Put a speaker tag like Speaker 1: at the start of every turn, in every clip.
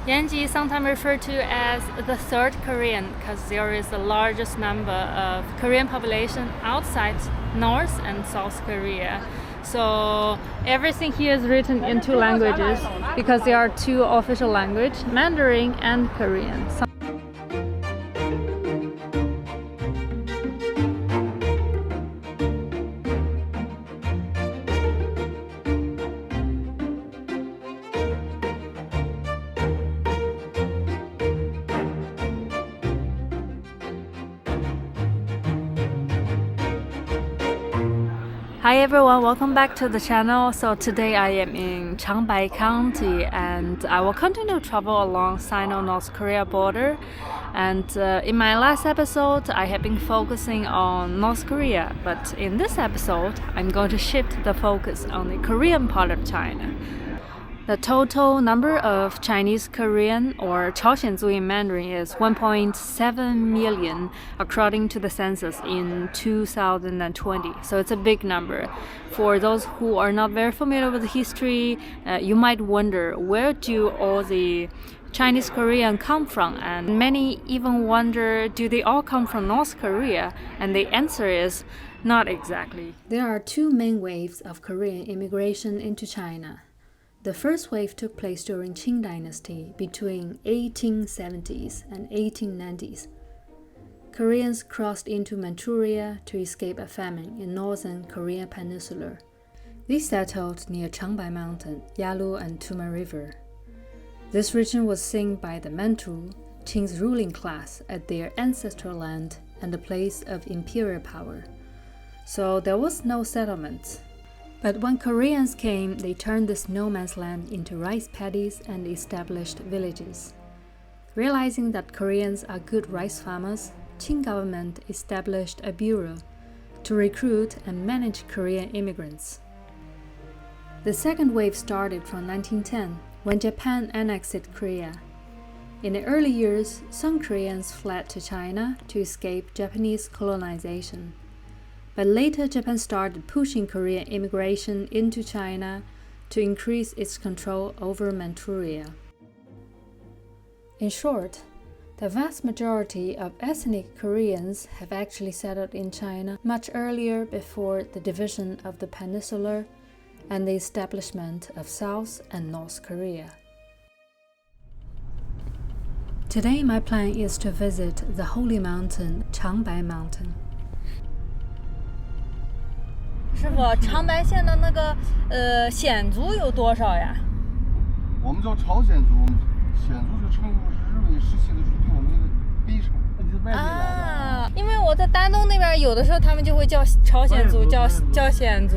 Speaker 1: Yanji is sometimes referred to as the third Korean because there is the largest number of Korean population outside North and South Korea. So everything here is written in two languages because there are two official languages, Mandarin and Korean. Hi everyone, welcome back to the channel. So today I am in Changbai County and I will continue to travel along Sino-North Korea border. And in my last episode, I have been focusing on North Korea, but in this episode, I'm going to shift the focus on the Korean part of China. The total number of Chinese Korean or Chaoxianzu in Mandarin is 1.7 million according to the census in 2020. So it's a big number. For those who are not very familiar with the history, you might wonder where do all the Chinese Korean come from? And many even wonder, do they all come from North Korea? And the answer is not exactly. There are two main waves of Korean immigration into China. The first wave took place during Qing Dynasty between 1870s and 1890s. Koreans crossed into Manchuria to escape a famine in northern Korea Peninsula. They settled near Changbai Mountain, Yalu and Tuma River. This region was seen by the Manchu, Qing's ruling class, as their ancestral land and a place of imperial power. So there was no settlement. But when Koreans came, they turned this no man's land into rice paddies and established villages. Realizing that Koreans are good rice farmers, Qing government established a bureau to recruit and manage Korean immigrants. The second wave started from 1910, when Japan annexed Korea. In the early years, some Koreans fled to China to escape Japanese colonization. But later, Japan started pushing Korean immigration into China to increase its control over Manchuria. In short, the vast majority of ethnic Koreans have actually settled in China much earlier before the division of the peninsula and the establishment of South and North Korea. Today, my plan is to visit the holy mountain, Changbai Mountain.
Speaker 2: 师傅，长白县的那个鲜族有多少呀？
Speaker 3: 我们叫朝鲜族，鲜族是称日伪时期的时候对我们那个卑称，那就是外地来的。
Speaker 2: 因为我在丹东那边，有的时候他们就会叫朝鲜族，叫鲜族。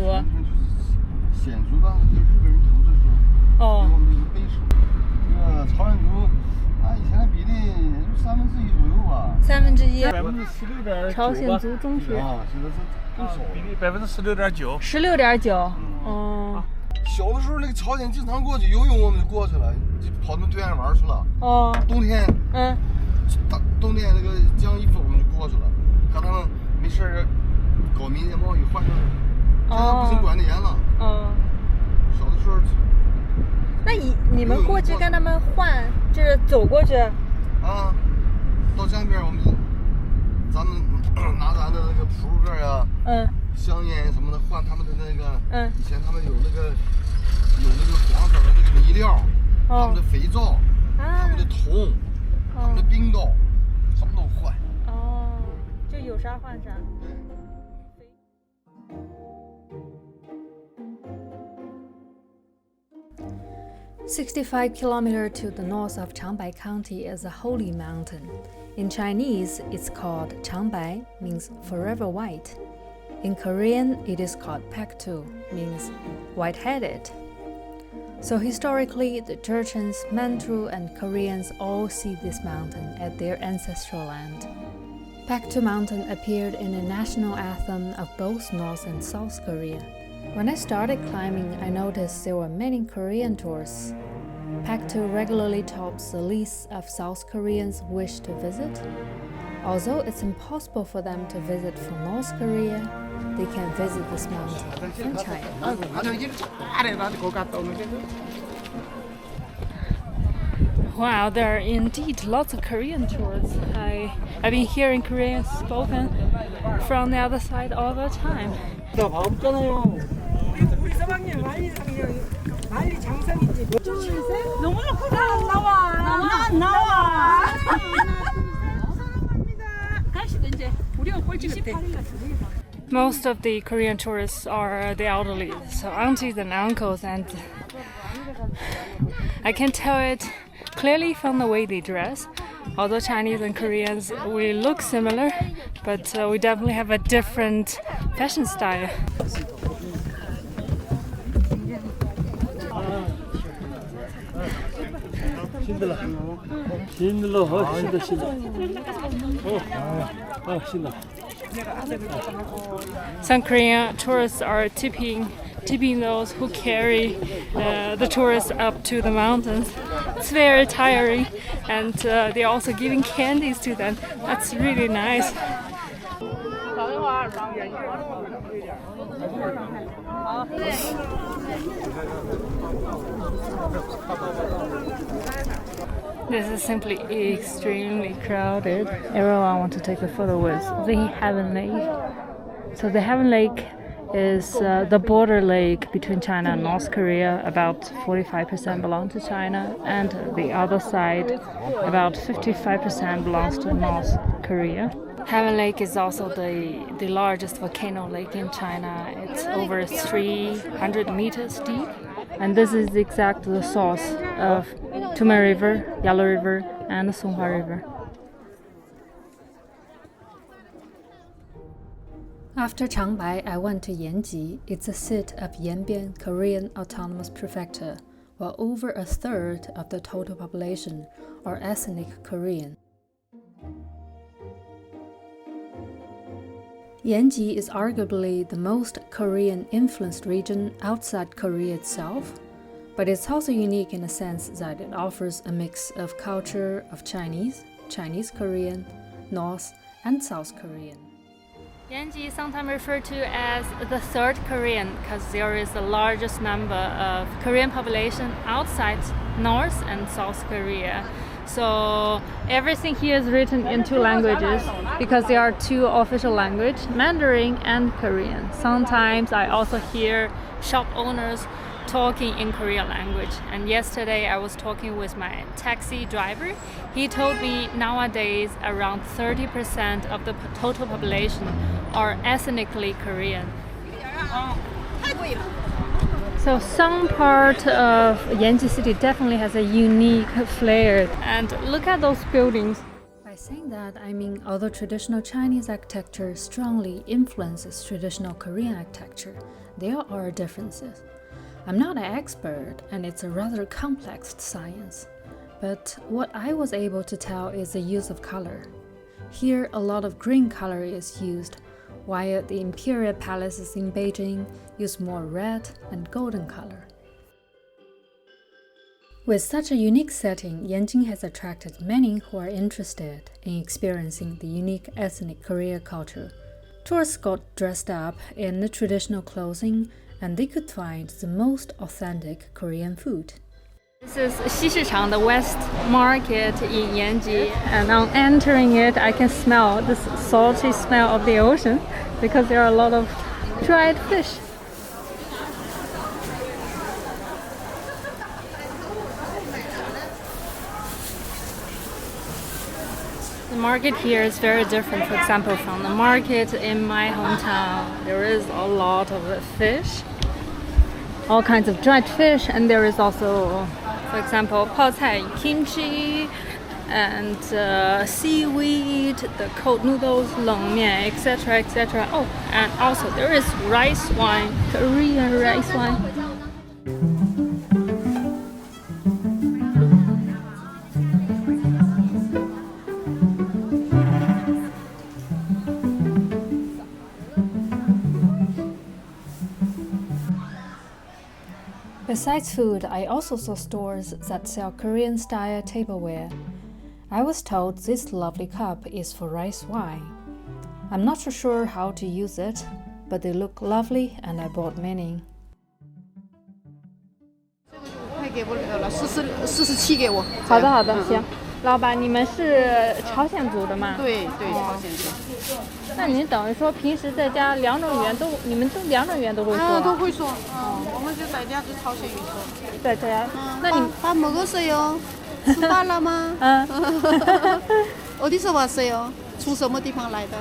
Speaker 3: 鲜族当时日本人统治的时候，对我们那个卑称。这个朝鲜族，按以前的比例也就1/3左右吧。
Speaker 2: 1/3。朝鲜族中学。
Speaker 3: 啊，现在是。
Speaker 4: 比例16.9%。
Speaker 2: 16.9%。哦。
Speaker 3: 小的时候，那个朝鲜经常过去游泳，我们就过去了，就跑那对岸玩去了。
Speaker 2: 哦。
Speaker 3: 冬天，冬天那个江一封，我们就过去了，看他们没事儿搞民间贸易换成，现在不行管得严了。小的时候。
Speaker 2: 那你们过去跟他们换，就是走过去？
Speaker 3: 啊，到江边我们，咱们。拿咱的那个扑克呀，香烟什么的换他们的那个，以前他们有那个黄色的那个泥料，他们的肥皂，他们的铜，他们的冰刀，什么都换。
Speaker 2: 哦，就有啥换啥。
Speaker 1: 65 kilometers to the north of Changbai County is a holy mountain. In Chinese, it's called Changbai, means forever white. In Korean, it is called Paektu, means white-headed. So historically, the Churchens, Manchu, and Koreans all see this mountain as their ancestral land. Paektu Mountain appeared in the national anthem of both North and South Korea. When I started climbing, I noticed there were many Korean tourists. Paektu regularly tops the list of South Koreans wish to visit. Although it's impossible for them to visit from North Korea, they can visit this mountain from China.
Speaker 2: 我
Speaker 1: Wow, there are indeed lots of Korean tourists. I've been hearing Korean spoken from the other side all the time. Most of the Korean tourists are the elderly, so aunties and uncles, and I can tell it clearly from the way they dress. Although Chinese and Koreans, we look similar, but we definitely have a different fashion style. Some Korean tourists are tipping those who carry the tourists up to the mountains. It's very tiring, and they're also giving candies to them. That's really nice. This is simply extremely crowded. Everyone wants to take a photo with the Heaven Lake. So the Heaven Lake is the border lake between China and North Korea. About 45% belong to China, and the other side, about 55% belongs to North Korea. Heaven Lake is also the largest volcano lake in China. It's over 300 meters deep, and this is exactly the source of Tumen River, Yellow River, and the Songhua River. After Changbai, I went to Yanji. It's a seat of Yanbian Korean Autonomous Prefecture, where over a third of the total population are ethnic Korean. Yanji is arguably the most Korean-influenced region outside Korea itself, but it's also unique in the sense that it offers a mix of culture of Chinese, Chinese Korean, North and South Korean. Yanji is sometimes referred to as the third Korean because there is the largest number of Korean population outside North and South Korea. So everything here is written in two languages because there are two official languages, Mandarin and Korean. Sometimes I also hear shop owners talking in Korean language. And yesterday I was talking with my taxi driver. He told me nowadays around 30% of the total population are ethnically Korean. So some part of Yanji city definitely has a unique flair. And look at those buildings. By saying that, I mean although traditional Chinese architecture strongly influences traditional Korean architecture, there are differences. I'm not an expert, and it's a rather complex science. But what I was able to tell is the use of color. Here, a lot of green color is used, while the imperial palaces in Beijing use more red and golden color. With such a unique setting, Yanji has attracted many who are interested in experiencing the unique ethnic Korean culture. Tourists got dressed up in the traditional clothing, and they could find the most authentic Korean food. This is Xishichang, the West Market in Yanji, and on entering it, I can smell this salty smell of the ocean because there are a lot of dried fish. The market here is very different, for example, from the market in my hometown. There is a lot of fish, all kinds of dried fish, and there is also, for example, paocai, kimchi, and seaweed, the cold noodles, longmian, etc., etc. Oh, and also there is rice wine, Korean rice wine. Besides food, I also saw stores that sell Korean-style tableware. I was told this lovely cup is for rice wine. I'm not so sure how to use it, but they look lovely and I bought many.
Speaker 5: 给不了了，47给我。
Speaker 1: 好的好的，行。老板，你们是朝鲜族的吗？
Speaker 5: 对对，朝鲜族。
Speaker 1: 那您等于说平时在家两种语言都，你们两种语言都会说？
Speaker 5: 啊，都会说。我们就在家就朝鲜语说。
Speaker 1: 在家。那你
Speaker 5: 밥 먹었어요? 吃饭了吗？어디서 왔어요? 从什么地方来的？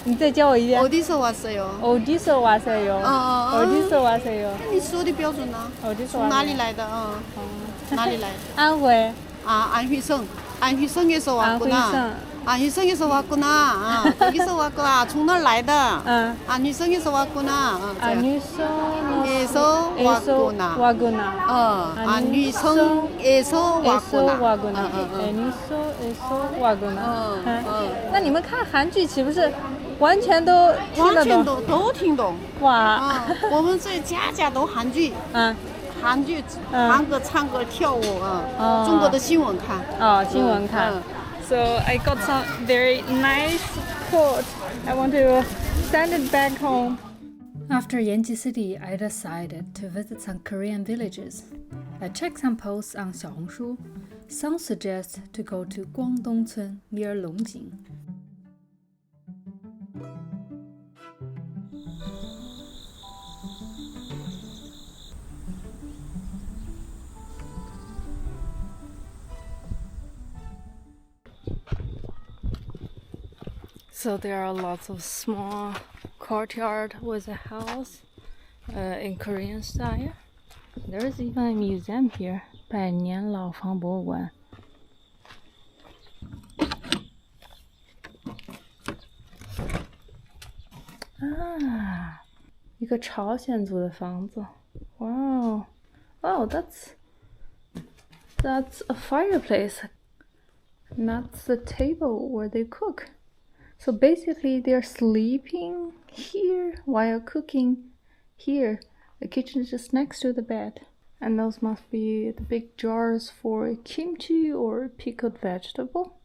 Speaker 1: 你再教我一遍。
Speaker 5: 어디서 왔어요?
Speaker 1: 어디서 왔어요? 어디서 왔어요?
Speaker 5: 你说的标准呢？从哪里来的？哪里来？
Speaker 1: 安徽。
Speaker 5: 안휘성에서 왔구나. 안휘성에서 왔구나. 거기서 왔구나.从那儿来的. 안휘성에서 왔구나. 안휘성에서 왔구나. 안휘성에서 왔구나.
Speaker 1: 안휘성에서 왔구나. 那你们看韩剧岂不是完全都听得懂？
Speaker 5: 都听懂。
Speaker 1: 哇！
Speaker 5: 我们这家家都韩剧。韩剧、韩歌、唱歌、跳舞中国的新闻看。
Speaker 1: 新闻看。So I got some very nice quote. I want to send it back home. After Yanji City, I decided to visit some Korean villages. I checked some posts on Xiaohongshu. Some suggest to go to Guangdongcun near Longjing. So there are lots of small courtyard with a house in Korean style. There is even a museum here, 百年老房博物馆. Ah, 一个朝鲜族的房子. Wow. Oh, that's a fireplace. And that's the table where they cook. So basically they're sleeping here while cooking here. The kitchen is just next to the bed. And those must be the big jars for kimchi or pickled vegetable.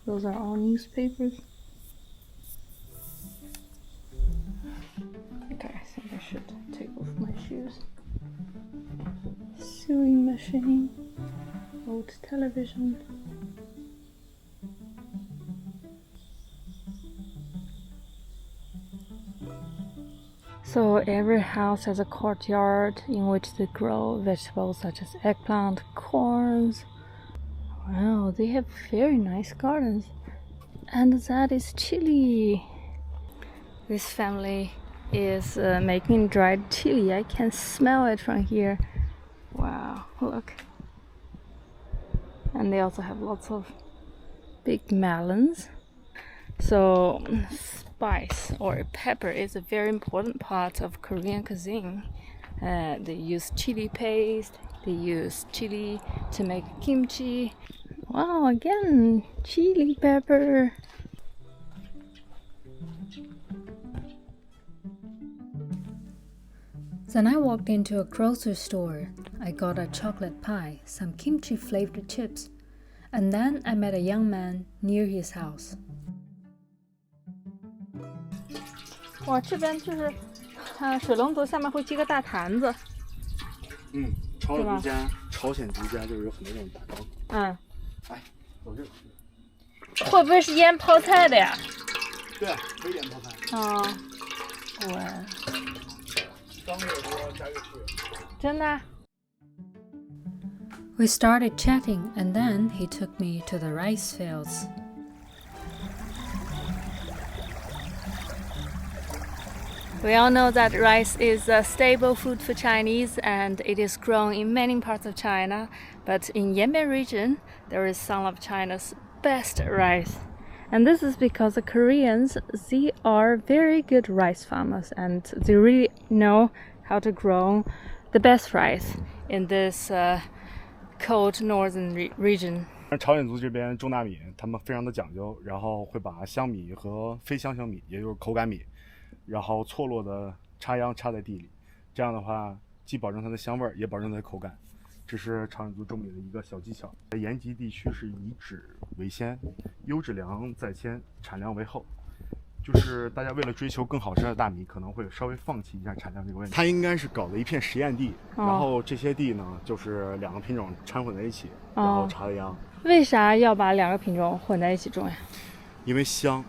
Speaker 1: Those are all newspapers. Okay, I think I should take off my shoes. Sewing machine. Old television. So every house has a courtyard in which they grow vegetables such as eggplant, corns. Wow, they have very nice gardens. And that is chili. This family is making dried chili. I can smell it from here. Wow, look. And they also have lots of big melons. So spice or pepper is a very important part of Korean cuisine. They use chili paste, they use chili to make kimchi. Wow, again, chili pepper. Then I walked into a grocery store. I got a chocolate pie, some kimchi flavored chips, and then I met a young man near his house. 哇，这边就是看水龙头下面会接个大坛子。
Speaker 3: 朝鲜族家就是有很多这种大缸。哎，走这个。
Speaker 1: 会不会是腌泡菜的呀？
Speaker 3: 对啊，可以腌泡菜。
Speaker 1: 对。
Speaker 3: 缸越多加越贵。
Speaker 1: 真的。We started chatting, and then he took me to the rice fields. We all know that rice is a staple food for Chinese and it is grown in many parts of China. But in Yanbian region, there is some of China's best rice. And this is because the Koreans, they are very good rice farmers and they really know how to grow the best rice in this cold northern region.
Speaker 4: 朝鲜族这边种大米，他们非常的讲究，然后会把香米和非香香米，也就是口感米，然后错落的插秧插在地里，这样的话既保证它的香味，也保证它的口感。这是朝鲜族种米的一个小技巧。延吉地区是以质为先，优质粮在先，产量为后。就是大家为了追求更好吃的大米，可能会稍微放弃一下产量这个问题。它应该是搞的一片实验地，然后这些地呢，就是2个品种掺混在一起，然后插的秧。
Speaker 1: 为啥要把2个品种混在一起种呀？
Speaker 4: 因为香。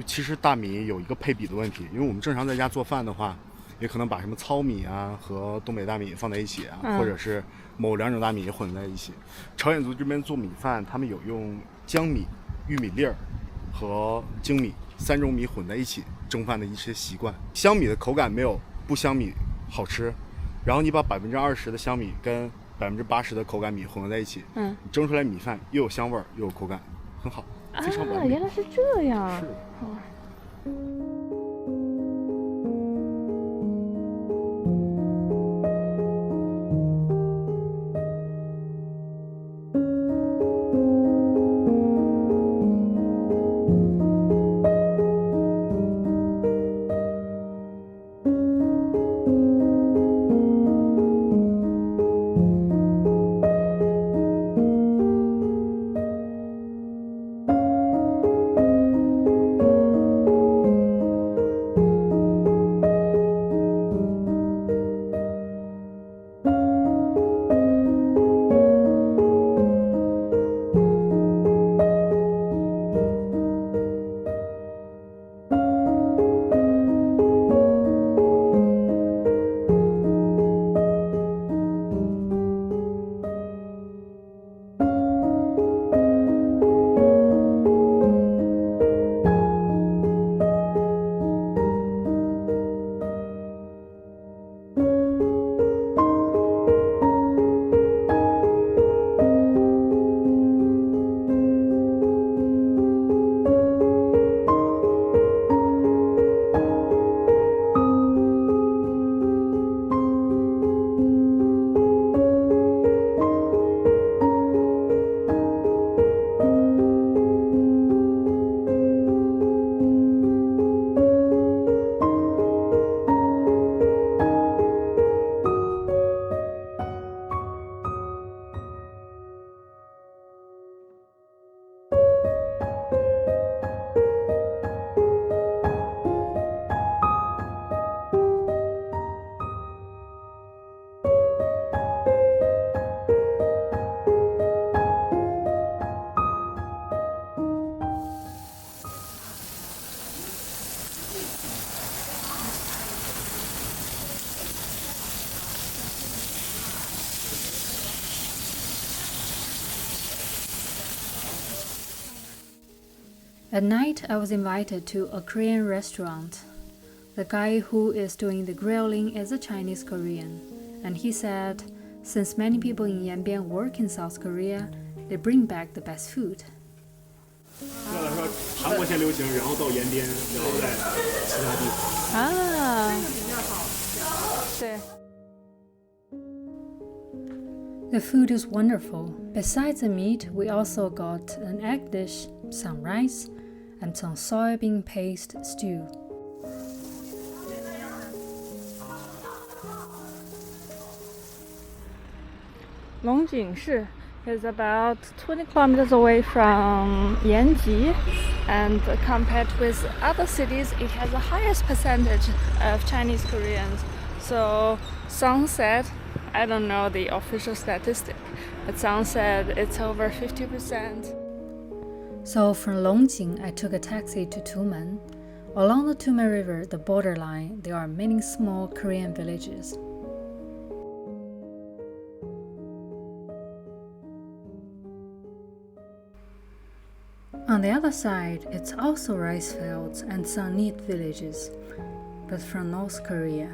Speaker 4: 其实大米有一个配比的问题，因为我们正常在家做饭的话，也可能把什么糙米啊和东北大米放在一起啊，或者是某2种大米混在一起。朝鲜族这边做米饭，他们有用江米、玉米粒儿和精米3种米混在一起蒸饭的一些习惯。香米的口感没有不香米好吃，然后你把20%的香米跟80%的口感米混合在一起，蒸出来米饭又有香味儿又有口感，很好，非常完美。
Speaker 1: 原来是这样。
Speaker 4: 是。
Speaker 1: At night, I was invited to a Korean restaurant. The guy who is doing the grilling is a Chinese Korean, and he said, since many people in Yanbian work in South Korea, they bring back the best food.
Speaker 4: 对来说，韩国先流行，然后到延边，然后在其他地方。
Speaker 1: 啊，对。The food is wonderful. Besides the meat, we also got an egg dish, some rice, and some soybean paste stew. Longjingshi is about 20 kilometers away from Yanji, and compared with other cities, it has the highest percentage of Chinese Koreans. So some said, I don't know the official statistic, but some said it's over 50%. So from Longjing, I took a taxi to Tumen. Along the Tumen River, the borderline, there are many small Korean villages. On the other side, it's also rice fields and some neat villages, but from North Korea.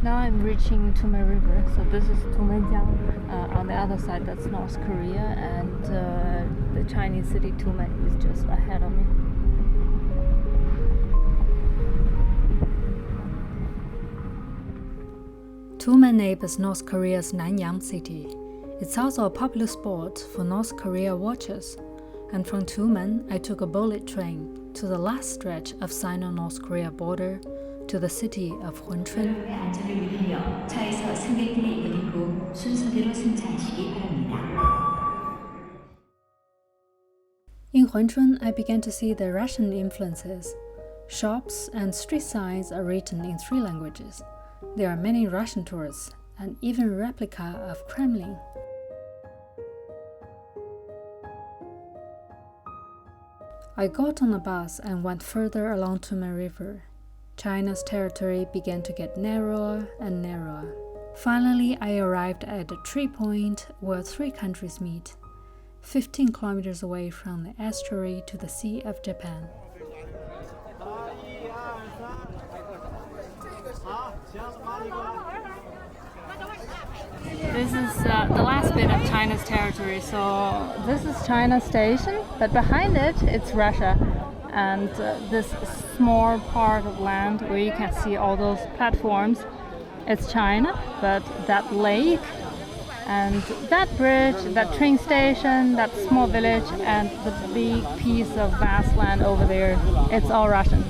Speaker 1: Now I'm reaching Tumen River, so this is Tumenjiang. On the other side, that's North Korea, and the Chinese city Tumen is just ahead of me. Tumen neighbors North Korea's Nanyang city. It's also a popular spot for North Korea watchers. And from Tumen, I took a bullet train to the last stretch of Sino-North Korea border to the city of Hunchun. In Hunchun, I began to see the Russian influences. Shops and street signs are written in 3 languages. There are many Russian tourists and even a replica of Kremlin. I got on a bus and went further along Tumen River. China's territory began to get narrower and narrower. Finally, I arrived at a tree point where 3 countries meet, 15 kilometers away from the estuary to the Sea of Japan. This is the last bit of China's territory. So this is China station, but behind it, it's Russia. And this small part of land where you can see all those platforms, it's China, but that lake and that bridge, that train station, that small village, and the big piece of vast land over there, it's all Russian.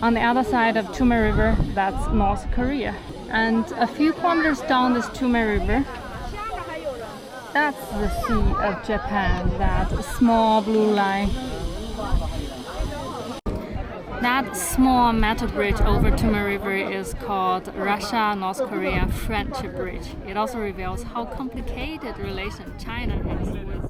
Speaker 1: On the other side of Tumen River, that's North Korea. And a few kilometers down this Tumen River, that's the Sea of Japan, that small blue line. That small metal bridge over Tumen River is called Russia-North Korea Friendship Bridge. It also reveals how complicated relation China has with